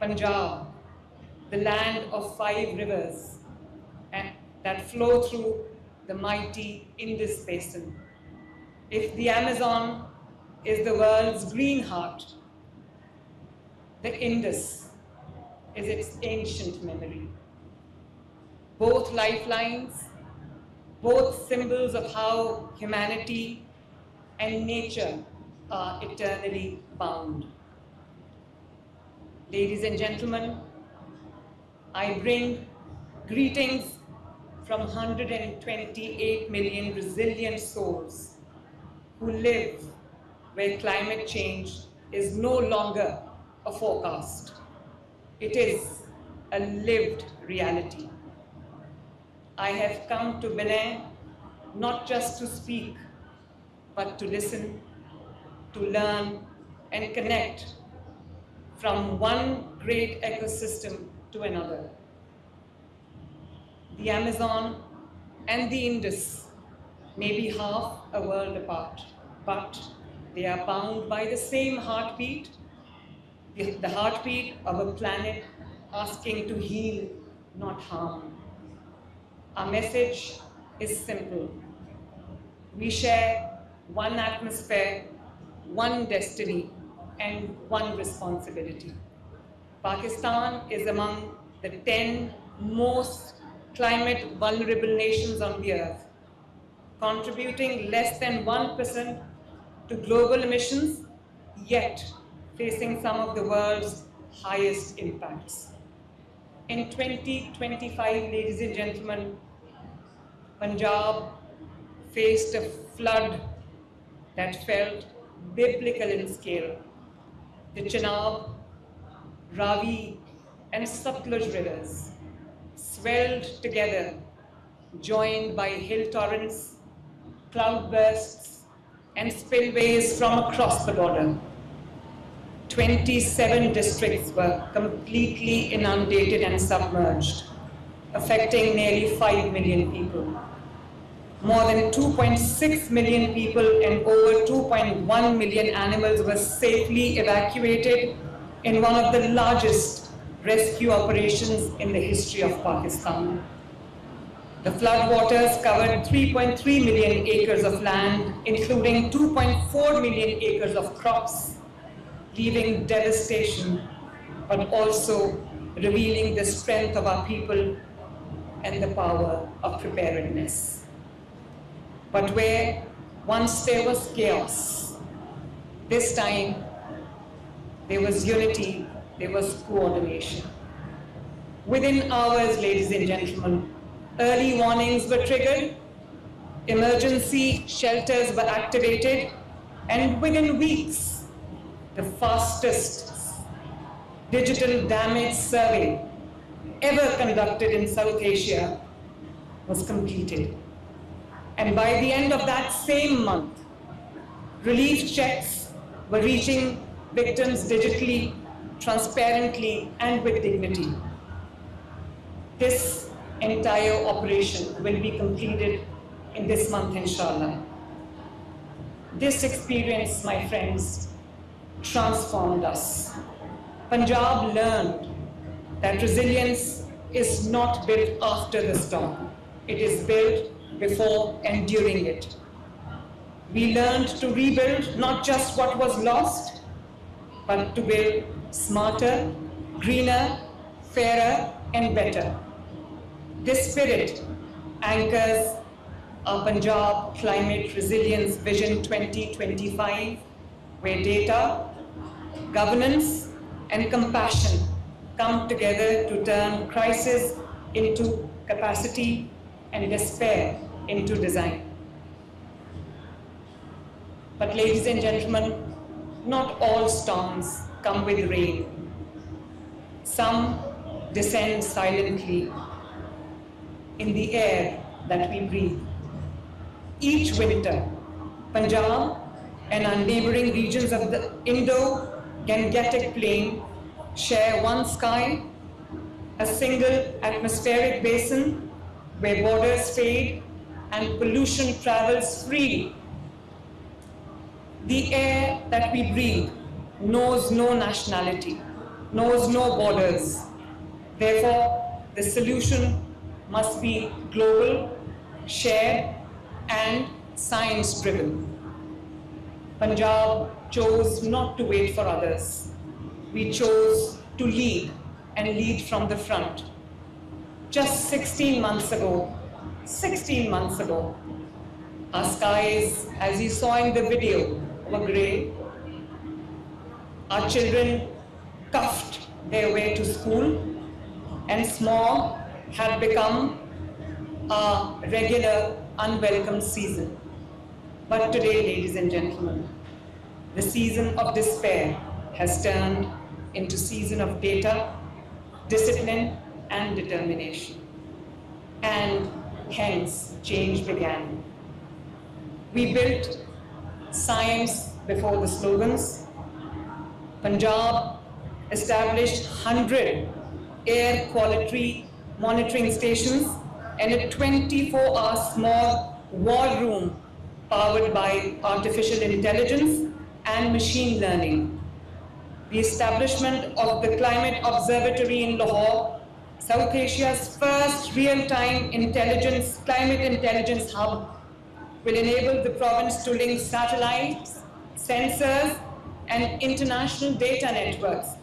Punjab, the land of 5 rivers and that flow through the mighty Indus basin. If the Amazon is the world's green heart, the Indus is its ancient memory. Both lifelines, both symbols of how humanity and nature are eternally bound. Ladies and gentlemen, I bring greetings from 128 million resilient souls who live where climate change is no longer a forecast. It is a lived reality. I have come to Benin not just to speak, but to listen, to learn, and connect from one great ecosystem to another. The Amazon and the Indus may be half a world apart, but they are bound by the same heartbeat, the heartbeat of a planet asking to heal, not harm. Our message is simple. We share one atmosphere, one destiny, and one responsibility. Pakistan is among the 10 most climate vulnerable nations on the earth, contributing less than 1% to global emissions, yet facing some of the world's highest impacts. In 2025, ladies and gentlemen, Punjab faced a flood that felt biblical in scale. The Chenab, Ravi, and Satluj rivers swelled together, joined by hill torrents, cloudbursts, and spillways from across the border. 27 districts were completely inundated and submerged, affecting nearly 5 million people. More than 2.6 million people and over 2.1 million animals were safely evacuated in one of the largest rescue operations in the history of Pakistan. The floodwaters covered 3.3 million acres of land, including 2.4 million acres of crops, leaving devastation, but also revealing the strength of our people and the power of preparedness. But where once there was chaos, this time there was unity, there was coordination. Within hours, ladies and gentlemen, early warnings were triggered, emergency shelters were activated, and within weeks, the fastest digital damage survey ever conducted in South Asia was completed. And by the end of that same month, relief checks were reaching victims digitally, transparently, and with dignity. This entire operation will be completed in this month, inshallah. This experience, my friends, transformed us. Punjab learned that resilience is not built after the storm. It is built before and during it. We learned to rebuild not just what was lost, but to build smarter, greener, fairer, and better. This spirit anchors our Punjab Climate Resilience Vision 2025, where data, governance, and compassion come together to turn crisis into capacity and despair into design. But ladies and gentlemen, not all storms come with rain. Some descend silently in the air that we breathe. Each winter, Punjab and our neighboring regions of the Indo-Gangetic Plain share one sky, a single atmospheric basin where borders fade and pollution travels freely. The air that we breathe knows no nationality, knows no borders. Therefore, the solution must be global, shared, and science-driven. Punjab chose not to wait for others. We chose to lead and lead from the front. Just 16 months ago, our skies, as you saw in the video, were grey. Our children cuffed their way to school, and smog had become a regular, unwelcome season. But today, ladies and gentlemen, the season of despair has turned into season of data, discipline, and determination. And hence, change began. We built science before the slogans. Punjab established 100 air quality monitoring stations and a 24-hour small war room powered by artificial intelligence and machine learning. The establishment of the Climate Observatory in Lahore, South Asia's first real-time climate intelligence hub, will enable the province to link satellites, sensors, and international data networks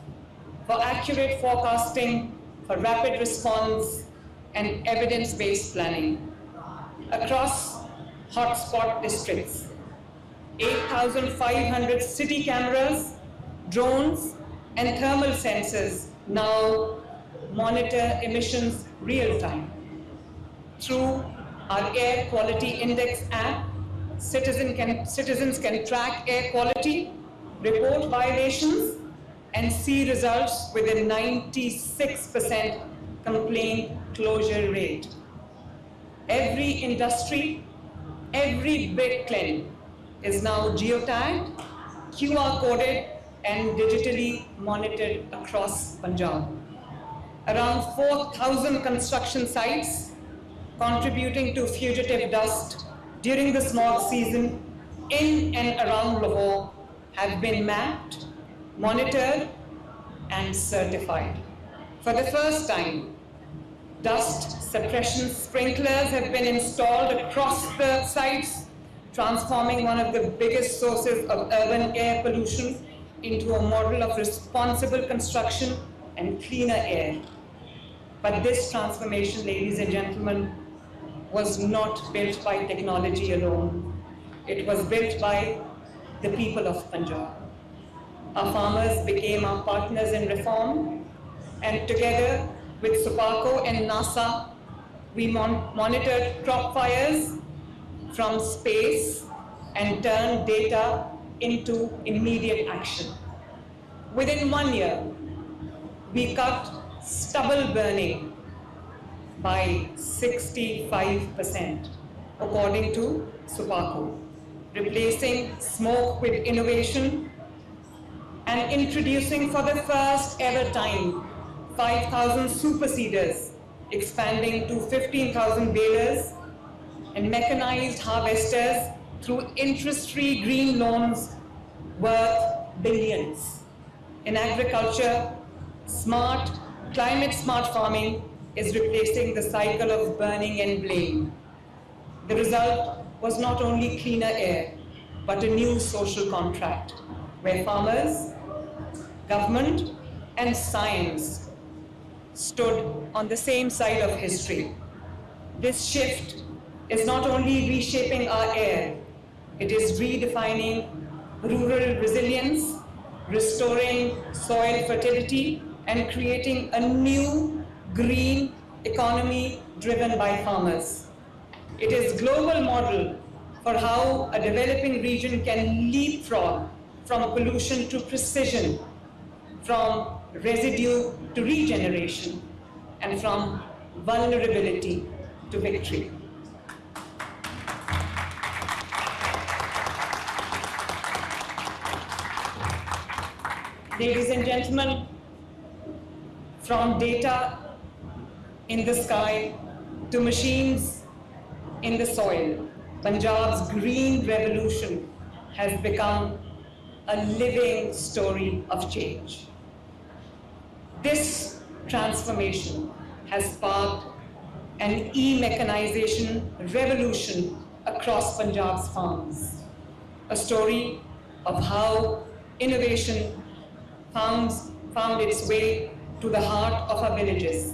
for accurate forecasting, for rapid response, and evidence-based planning. Across hotspot districts, 8,500 city cameras, drones, and thermal sensors now monitor emissions real-time. Through our Air Quality Index app, citizens can track air quality, report violations, and see results with a 96% complaint closure rate. Every industry, every brick clean is now geotagged, QR coded, and digitally monitored across Punjab. Around 4,000 construction sites contributing to fugitive dust during the smog season in and around Lahore have been mapped, monitored, and certified. For the first time, dust suppression sprinklers have been installed across the sites, transforming one of the biggest sources of urban air pollution into a model of responsible construction and cleaner air. But this transformation, ladies and gentlemen, was not built by technology alone. It was built by the people of Punjab. Our farmers became our partners in reform, and together with SUPACO and NASA, we monitored crop fires from space and turned data into immediate action. Within 1 year, we cut stubble burning by 65%, according to SUPACO, replacing smoke with innovation and introducing for the first ever time 5,000 superseeders, expanding to 15,000 balers, and mechanized harvesters through interest-free green loans worth billions. In agriculture, climate-smart farming is replacing the cycle of burning and blame. The result was not only cleaner air, but a new social contract where farmers, government, and science stood on the same side of history. This shift is not only reshaping our air, it is redefining rural resilience, restoring soil fertility, and creating a new green economy driven by farmers. It is a global model for how a developing region can leapfrog from pollution to precision, from residue to regeneration, and from vulnerability to victory. Ladies and gentlemen, from data in the sky to machines in the soil, Punjab's green revolution has become a living story of change. This transformation has sparked an e-mechanization revolution across Punjab's farms. A story of how innovation found its way to the heart of our villages,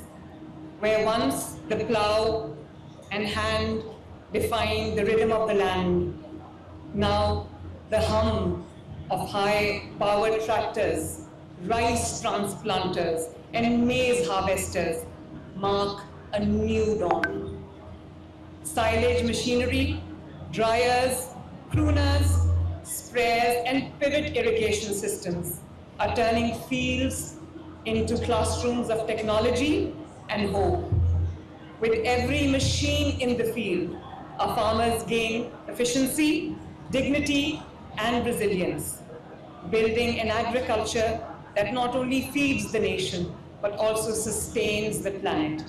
where once the plough and hand defined the rhythm of the land, now the hum of high-powered tractors, rice transplanters, and maize harvesters mark a new dawn. Silage machinery, dryers, pruners, sprayers, and pivot irrigation systems are turning fields into classrooms of technology and hope. With every machine in the field, our farmers gain efficiency, dignity, and resilience, building an agriculture that not only feeds the nation, but also sustains the planet.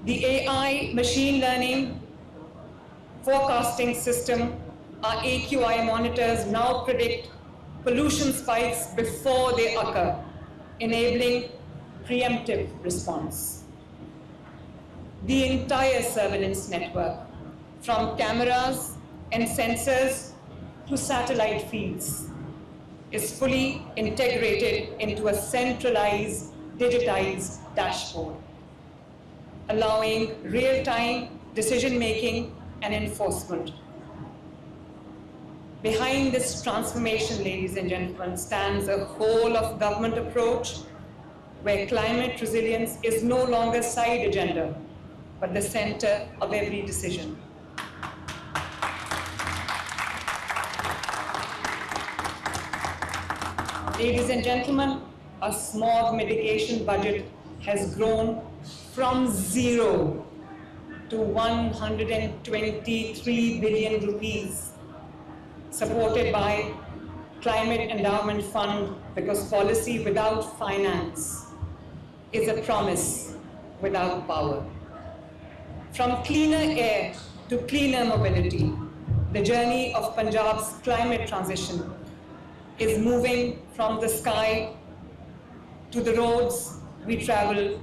The AI machine learning forecasting system, our AQI monitors now predict pollution spikes before they occur, enabling preemptive response. The entire surveillance network, from cameras and sensors to satellite feeds, is fully integrated into a centralized, digitized dashboard, allowing real-time decision-making and enforcement. Behind this transformation, ladies and gentlemen, stands a whole-of-government approach where climate resilience is no longer a side agenda, but the center of every decision. Ladies and gentlemen, our smog mitigation budget has grown from zero to 123 billion rupees, supported by Climate Endowment Fund, because policy without finance is a promise without power. From cleaner air to cleaner mobility, the journey of Punjab's climate transition is moving from the sky to the roads we travel.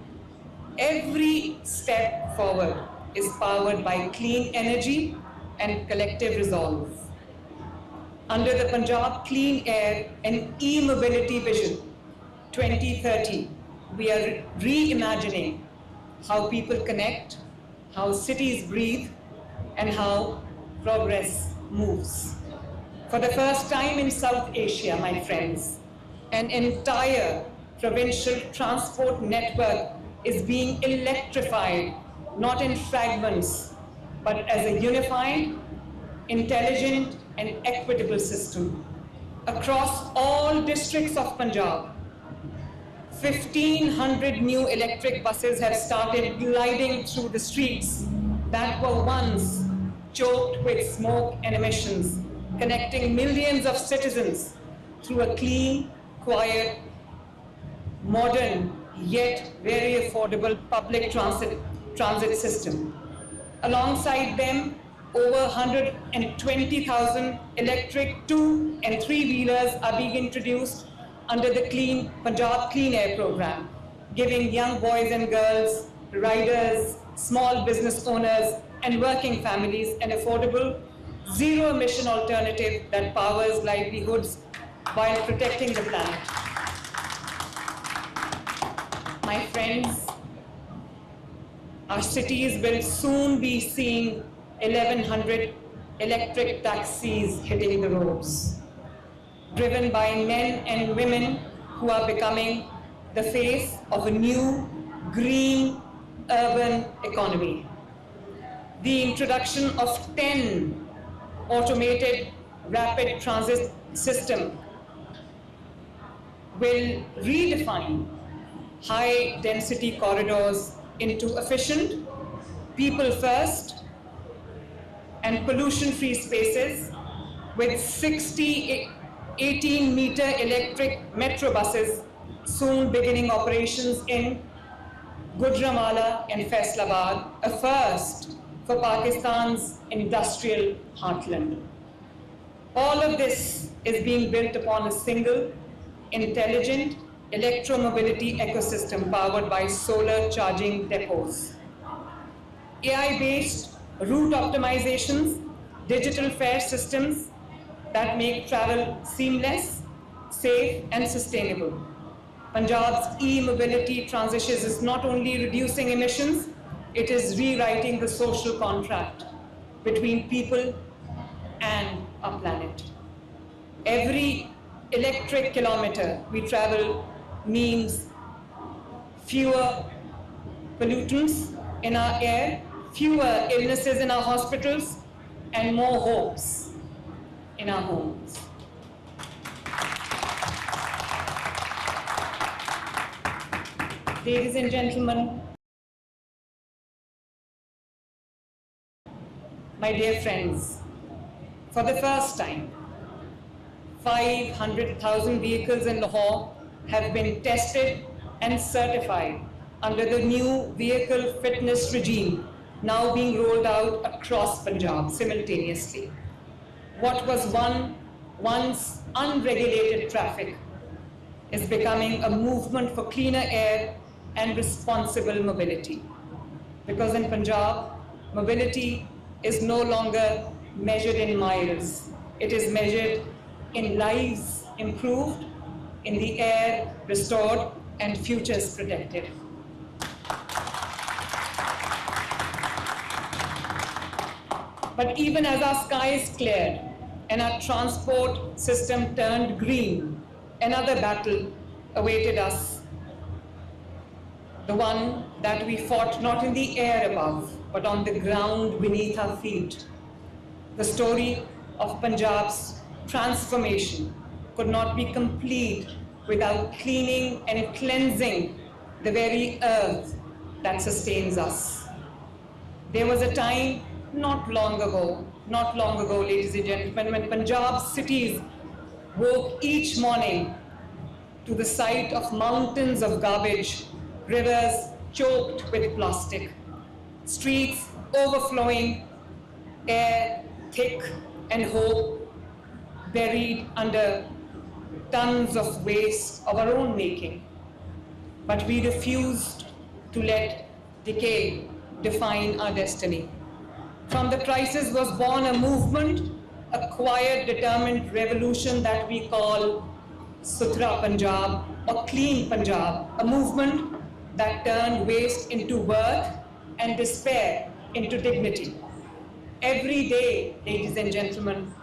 Every step forward is powered by clean energy and collective resolve. Under the Punjab Clean Air and E-Mobility Vision 2030, we are reimagining how people connect, how cities breathe, and how progress moves. For the first time in South Asia, my friends, an entire provincial transport network is being electrified, not in fragments, but as a unified, intelligent, and equitable system. Across all districts of Punjab, 1,500 new electric buses have started gliding through the streets that were once choked with smoke and emissions, connecting millions of citizens through a clean, quiet, modern, yet very affordable public transit system. Alongside them, over 120,000 electric 2- and 3-wheelers are being introduced under the Punjab Clean Air program, giving young boys and girls, riders, small business owners, and working families an affordable, zero-emission alternative that powers livelihoods while protecting the planet. My friends, our cities will soon be seeing 1,100 electric taxis hitting the roads, driven by men and women who are becoming the face of a new, green, urban economy. The introduction of 10 automated rapid transit systems will redefine high-density corridors into efficient, people-first, and pollution-free spaces with 60 18-meter electric metro buses soon beginning operations in Gujranwala and Faisalabad, a first for Pakistan's industrial heartland. All of this is being built upon a single, intelligent, electromobility ecosystem powered by solar charging depots, AI-based route optimizations, digital fare systems that make travel seamless, safe, and sustainable. Punjab's e-mobility transition is not only reducing emissions, it is rewriting the social contract between people and our planet. Every electric kilometer we travel means fewer pollutants in our air, fewer illnesses in our hospitals, and more hopes in our homes. Ladies and gentlemen, my dear friends, for the first time, 500,000 vehicles in Lahore have been tested and certified under the new vehicle fitness regime now being rolled out across Punjab simultaneously. What was once unregulated traffic is becoming a movement for cleaner air and responsible mobility. Because in Punjab, mobility is no longer measured in miles. It is measured in lives improved, in the air restored, and futures protected. But even as our skies cleared and our transport system turned green, another battle awaited us. The one that we fought not in the air above, but on the ground beneath our feet. The story of Punjab's transformation could not be complete without cleaning and cleansing the very earth that sustains us. There was a time not long ago, ladies and gentlemen, when Punjab's cities woke each morning to the sight of mountains of garbage, rivers choked with plastic, streets overflowing, air thick and hope buried under tons of waste of our own making. But we refused to let decay define our destiny. From the crisis was born a movement, a quiet, determined revolution that we call Suthra Punjab or Clean Punjab, a movement that turned waste into worth and despair into dignity. Every day, ladies and gentlemen,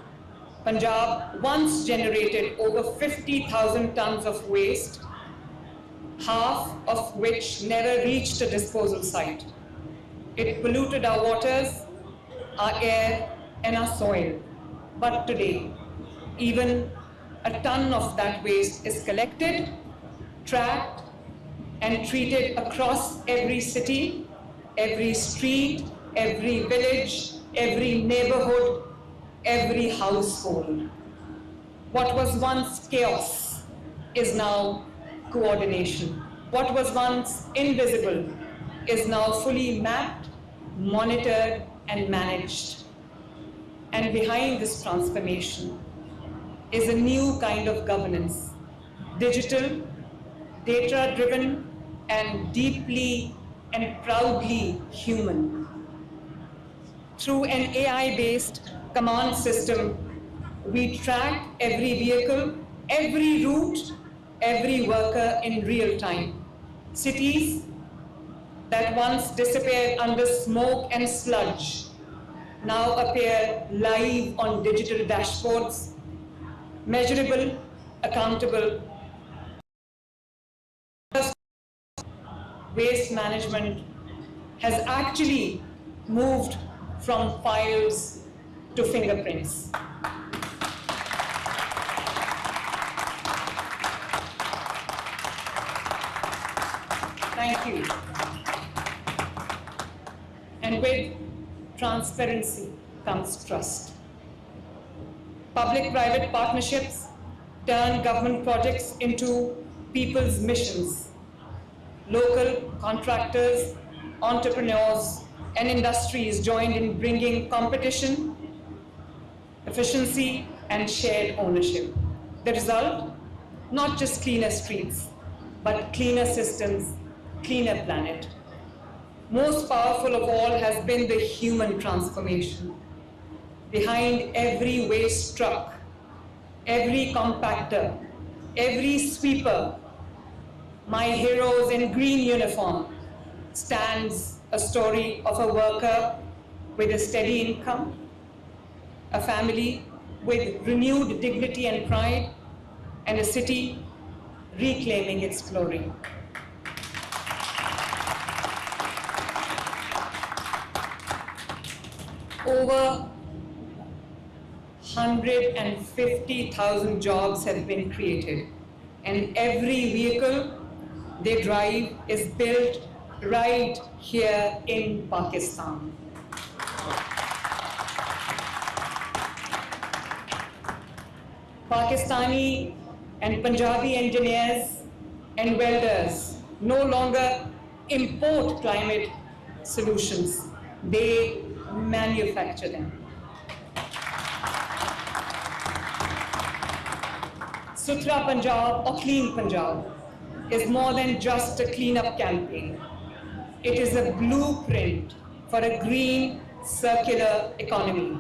Punjab once generated over 50,000 tons of waste, half of which never reached a disposal site. It polluted our waters, our air, and our soil. But today, even a ton of that waste is collected, tracked, and treated across every city, every street, every village, every neighborhood, every household. What was once chaos is now coordination. What was once invisible is now fully mapped, monitored, and managed. And behind this transformation is a new kind of governance, digital, data-driven, and deeply and proudly human. Through an AI-based command system, we track every vehicle, every route, every worker in real time. Cities that once disappeared under smoke and sludge now appear live on digital dashboards, measurable, accountable. Waste management has actually moved from files to fingerprints. Thank you. And with transparency comes trust. Public-private partnerships turn government projects into people's missions. Local contractors, entrepreneurs, and industries joined in bringing competition, efficiency, and shared ownership. The result, not just cleaner streets, but cleaner systems, cleaner planet. Most powerful of all has been the human transformation. Behind every waste truck, every compactor, every sweeper, my heroes in green uniform, stands a story of a worker with a steady income, a family with renewed dignity and pride, and a city reclaiming its glory. Over 150,000 jobs have been created, and every vehicle they drive is built right here in Pakistan. Pakistani and Punjabi engineers and welders no longer import climate solutions, they manufacture them. Suthra Punjab or Clean Punjab is more than just a cleanup campaign. It is a blueprint for a green, circular economy.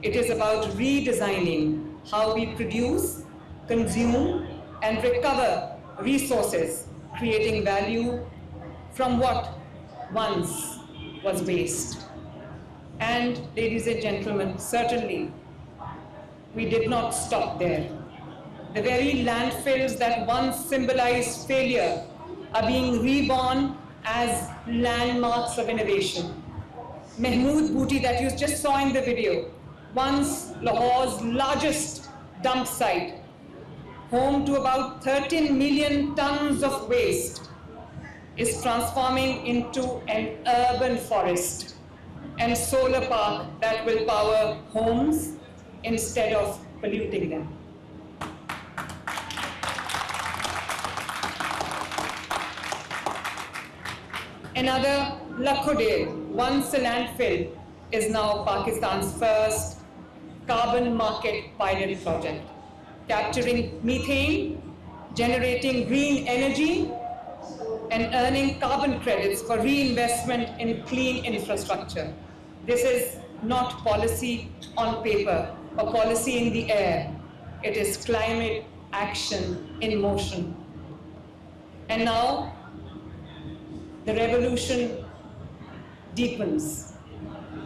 It is about redesigning how we produce, consume, and recover resources, creating value from what once was waste. And, ladies and gentlemen, certainly we did not stop there. The very landfills that once symbolized failure are being reborn as landmarks of innovation. Mahmood Booty, that you just saw in the video, once Lahore's largest dump site, home to about 13 million tons of waste, is transforming into an urban forest and solar park that will power homes instead of polluting them. Another Lakhodeh, once a landfill, is now Pakistan's first carbon market pilot project, capturing methane, generating green energy, and earning carbon credits for reinvestment in clean infrastructure. This is not policy on paper or policy in the air. It is climate action in motion. And now, the revolution deepens.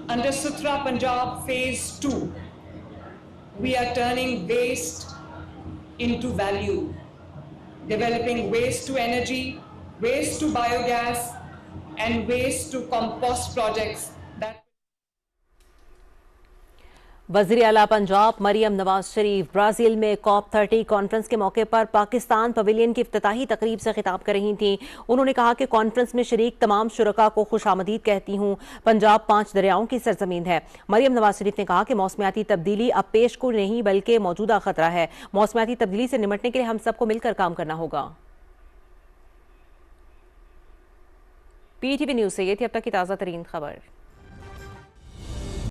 Under Suthra Punjab Phase 2, we are turning waste into value, developing waste to energy, waste to biogas, and waste to compost projects that वज़ीर आला Punjab Maryam Nawaz Sharif Brazil में COP30 conference के मौके पर Pakistan pavilion की इफ्तिताही तकरीब से खिताब कर रही थीं। उन्होंने कहा कि कॉन्फ्रेंस में शरीक तमाम शुरका को खुशामदीद कहती हूँ। पंजाब 5 दरियाओं की सरजमीन है। मरियम नवाज शरीफ ने कहा कि मौसमियाती तब्दीली अब पेशगो नहीं बल्कि मौजूदा खतरा है। मौसमियाती तब्दीली से निपटने के लिए हम सबको मिलकर काम करना होगा। PTV न्यूज़ से ये थी अब तक की ताज़ा तरीन खबर।